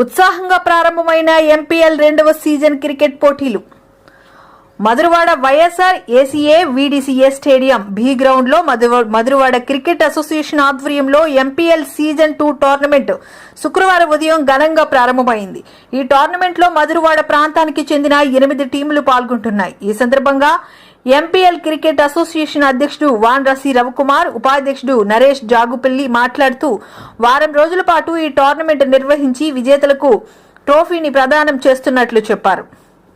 ఉత్సాహంగా ప్రారంభమైన ఎంపీఎల్ 2వ సీజన్ క్రికెట్ పోటీలు Madhurawada YSR ACA VDCA stadium B ground లో మధురవాడ క్రికెట్ అసోసియేషన్ ఆధ్వర్యంలో ఎంపీఎల్ సీజన్ 2 టోర్నమెంట్ శుక్రవారం ఉదయం ఘనంగా ప్రారంభమైంది. ఈ టోర్నమెంట్ లో మధురవాడ ప్రాంతానికి చెందిన 8 టీంలు పాల్గొంటున్నాయి. ఈ సందర్భంగా ఎంపీఎల్ క్రికెట్ అసోసియేషన్ అధ్యక్షుడు వాన్రసి రవికుమార్, ఉపాధ్యక్షుడు నరేష్ జాగుపల్లి మాట్లాడుతూ వారం రోజుల పాటు ఈ టోర్నమెంట్ నిర్వహించి విజేతలకు ట్రోఫీని ప్రదానం చేస్తున్నట్లు చెప్పారు.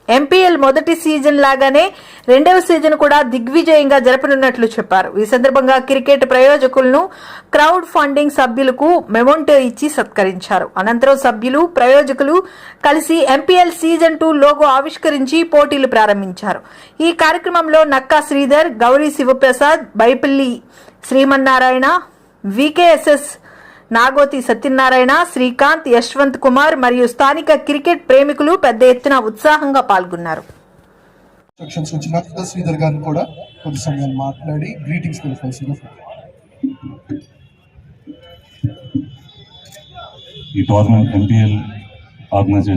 ఎంపీఎల్ మొదటి సీజన్ లాగానే 2వ సీజన్ కూడా దిగ్విజయంగా జరపనున్నట్లు చెప్పారు. ఈ సందర్భంగా క్రికెట్ ప్రయోజకులను క్రౌడ్ ఫండింగ్ సభ్యులకు మెమోంటో ఇచ్చి సత్కరించారు. అనంతరం సభ్యులు, ప్రయోజకులు కలిసి ఎంపీఎల్ సీజన్ 2 లోగో ఆవిష్కరించి పోటీలు ప్రారంభించారు. ఈ కార్యక్రమంలో నక్కా శ్రీధర్, గౌరీ శివప్రసాద్, బైపల్లి శ్రీమన్నారాయణ, వికేఎస్ఎస్ నాగోతి సత్యనారాయణ, శ్రీకాంత్, యశ్వంత్ కుమార్ మరియు స్థానిక క్రికెట్ ప్రేమికులు పెద్ద ఎత్తున ఉత్సాహంగా పాల్గొన్నారు. శ్రీధర్ గారు కూడా కొద్ది సమయం మాట్లాడి గ్రీటింగ్స్ తెలియజేశారు. ఈ టోర్నమెంట్ ఎంపీఎల్ ఆర్గనైజ్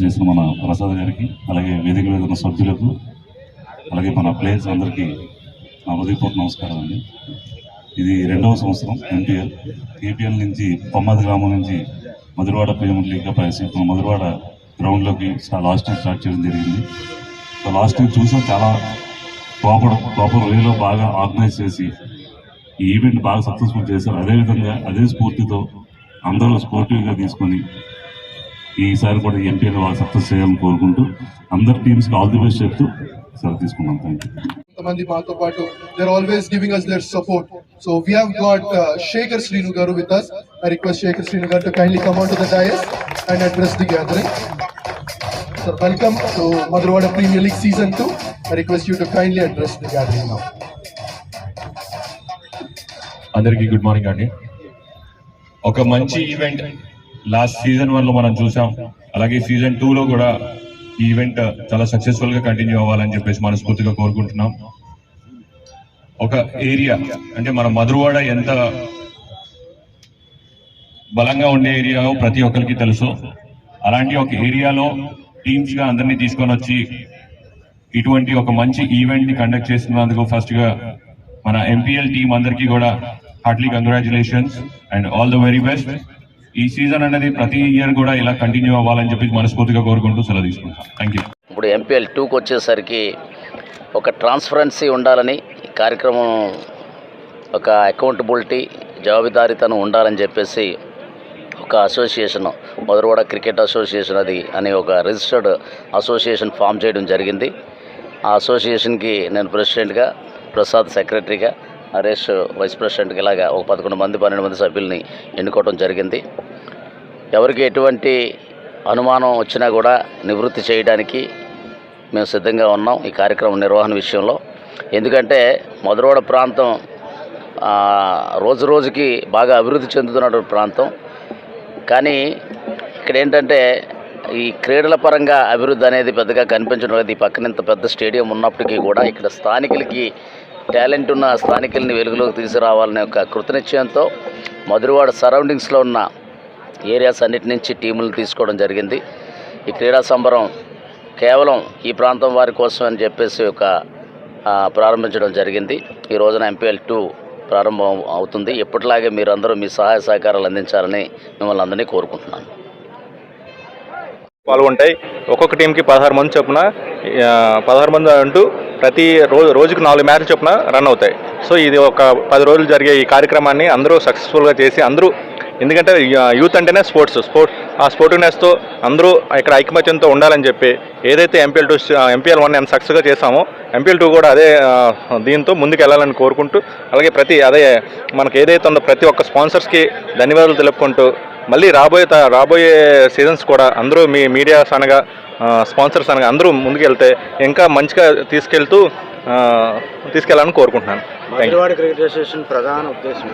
చేసిన మన ప్రసాద్ గారికి, అలాగే వేదిక మీద ఉన్న సభ్యులకు, అలాగే మన ప్లేయర్స్ అందరికీ నా హృదయపూర్వక నమస్కారం అండి. ఇది 2వ సంవత్సరం ఎంపీఎల్. కేపీఎల్ నుంచి పమ్మది గ్రామం నుంచి మధురవాడ ప్రీమియర్ లీగ్గా ప్రవేశించిన మధురవాడ గ్రౌండ్లోకి లాస్ట్ టైం స్టార్ట్ చేయడం జరిగింది. సో లాస్ట్ టైం చూసాం, చాలా ప్రాపర్ వేలో బాగా ఆర్గనైజ్ చేసి ఈ ఈవెంట్ బాగా సక్సెస్ఫుల్ చేశారు. అదేవిధంగా అదే స్ఫూర్తితో అందరూ స్పోర్టివ్గా తీసుకొని ఈసారి కూడా ఎంపీఎల్ బాగా సక్సెస్ చేయాలని కోరుకుంటూ అందరు టీమ్స్కి ఆల్ ది బెస్ట్ చెప్తూ సరే తీసుకున్నాం. Thank you. కొంతమంది మాతో పాటు they are always giving us their support. So we have got Shekhar Srinu garu with us. I request Shekhar Srinu garu to kindly come onto the dais and address the gathering. Sir, welcome to Madhurwada Premier League Season 2. I request you to kindly address the gathering now. అందరికీ good morning అండి. ఒక మంచి event last season 1 లో మనం చూసాం. అలాగే season 2 లో కూడా ఈ ఈవెంట్ చాలా సక్సెస్ఫుల్ గా కంటిన్యూ అవ్వాలని చెప్పేసి మనస్ఫూర్తిగా కోరుకుంటున్నాం. ఒక ఏరియా అంటే మన మధురవాడ ఎంత బలంగా ఉండే ఏరియాలో ప్రతి ఒక్కరికి తెలుసు. అలాంటి ఒక ఏరియాలో టీమ్స్ గా అందరినీ తీసుకొని వచ్చి ఇటువంటి ఒక మంచి ఈవెంట్ ని కండక్ట్ చేస్తున్నందుకు ఫస్ట్ గా మన ఎంపీఎల్ టీం అందరికీ కూడా Hartley congratulations and all the very best. ఈ సీజన్ అనేది ప్రతి ఇయర్ కూడా ఇలా కంటిన్యూ అవ్వాలని చెప్పి మనస్ఫూర్తిగా కోరుకుంటూ సెలవు తీసుకుంటాం. Thank you. ఇప్పుడు ఎంపీఎల్ 2కి వచ్చేసరికి ఒక ట్రాన్స్పరెన్సీ ఉండాలని ఈ కార్యక్రమం, ఒక అకౌంటబిలిటీ, జవాబుదారీతనం ఉండాలని చెప్పేసి ఒక అసోసియేషన్, మధురవాడ క్రికెట్ అసోసియేషన్ అని ఒక రిజిస్టర్డ్ అసోసియేషన్ ఫామ్ చేయడం జరిగింది. ఆ అసోసియేషన్కి నేను ప్రెసిడెంట్గా, ప్రసాద్ సెక్రటరీగా, నరేష్ వైస్ ప్రెసిడెంట్కి ఇలాగా ఒక 12 మంది సభ్యుల్ని ఎన్నుకోవడం జరిగింది. ఎవరికి ఎటువంటి అనుమానం వచ్చినా కూడా నివృత్తి చేయడానికి మేము సిద్ధంగా ఉన్నాం ఈ కార్యక్రమం నిర్వహణ విషయంలో. ఎందుకంటే మధురవాడ ప్రాంతం రోజు రోజుకి బాగా అభివృద్ధి చెందుతున్నటువంటి ప్రాంతం. కానీ ఇక్కడ ఏంటంటే ఈ క్రీడల పరంగా అభివృద్ధి అనేది పెద్దగా కనిపించడం లేదు. ఈ పక్కన ఇంత పెద్ద స్టేడియం ఉన్నప్పటికీ కూడా ఇక్కడ స్థానికులకి, టాలెంట్ ఉన్న స్థానికుల్ని వెలుగులోకి తీసుకురావాలనే ఒక కృతనిశ్చయంతో మధురవాడ సరౌండింగ్స్లో ఉన్న ఏరియాస్ అన్నిటి నుంచి టీములు తీసుకోవడం జరిగింది. ఈ క్రీడా సంబరం కేవలం ఈ ప్రాంతం వారి కోసం అని చెప్పేసి ఒక ప్రారంభించడం జరిగింది. ఈ రోజున ఎంపీఎల్ 2 ప్రారంభం అవుతుంది. ఎప్పటిలాగే మీరందరూ మీ సహాయ సహకారాలు అందించాలని మిమ్మల్ని అందరినీ కోరుకుంటున్నాను. పాల్గొంటాయి. ఒక్కొక్క టీంకి 16 మంది చొప్పున 16 మంది అంటూ ప్రతి రోజుకు 4 మ్యాచ్లు చొప్పున రన్ అవుతాయి. సో ఇది ఒక 10 రోజులు జరిగే ఈ కార్యక్రమాన్ని అందరూ సక్సెస్ఫుల్గా చేసి, అందరూ ఎందుకంటే యూత్ అంటేనే స్పోర్ట్స్ ఆ స్పోర్టివ్నెస్తో అందరూ ఇక్కడ ఐకమత్యంతో ఉండాలని చెప్పి ఏదైతే ఎంపీఎల్ 1 ఎంత సక్సెస్గా చేసామో ఎంపీఎల్ 2 కూడా అదే దీంతో ముందుకు వెళ్ళాలని కోరుకుంటూ, అలాగే అదే మనకు ఏదైతే ఉందో ప్రతి ఒక్క స్పాన్సర్స్కి ధన్యవాదాలు తెలుపుకుంటూ, మళ్ళీ రాబోయే సీజన్స్ కూడా అందరూ మీ మీడియాస్ అనగా స్పాన్సర్స్ అనగా అందరూ ముందుకెళ్తే ఇంకా మంచిగా తీసుకెళ్ళాలని కోరుకుంటున్నాను. మధురవాడ క్రికెట్ అసోసియేషన్ ప్రధాన ఉద్దేశం